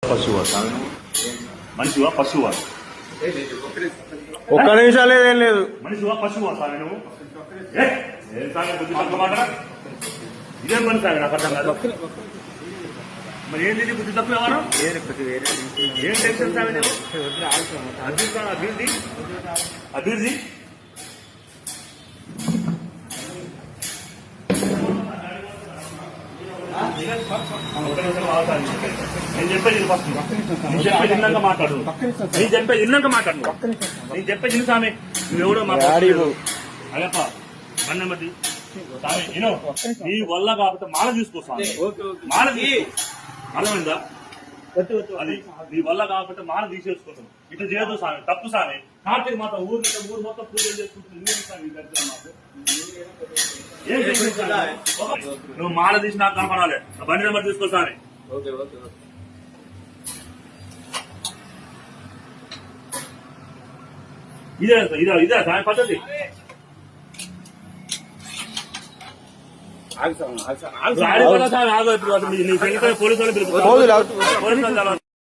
పశువా మనిషివా పశువా? ఒక్క నిమిషాలు ఏం లేదు. మనిషివా పశువా సామి నువ్వు? ఏం సామి బుద్ధి తక్కువ మాట? ఇదేం పని సామి నాకు అర్థం కాదు. మరి ఏంటి బుద్ధి తక్కువ ఏమన్నా? ఏం టెన్షన్ సామి నువ్వు? అభివృద్ధి అభివృద్ధి నేను చెప్పేది ఫస్ట్ నేను చెప్పేది విన్నాక మాట్లాడు. నేను చెప్పేది విన్నాక మాట్లాడు. నేను చెప్పేది విను సామి. నువ్వెవడో మాట్లాడు. అయ్యప్ప మన్నమతి సామి విను. నీ వల్ల కాకపోతే మాల తీసుకో సామి. మాల అర్థమైందా? అది నీ వల్ల కాకపోతే మాల తీసేసుకుంటాం. ఇట్లా చేయదు సామి, తప్పు సామి. కార్తీక మాత ఊరు మొత్తం పూజలు చేసుకుంటుంది. మాకు నువ్వు మాల తీసి నాకు కనపడాలి. బండి నెంబర్ తీసుకో సామి. ఇదే సామి పద్ధతి. ఆగు పోలీసు వాళ్ళు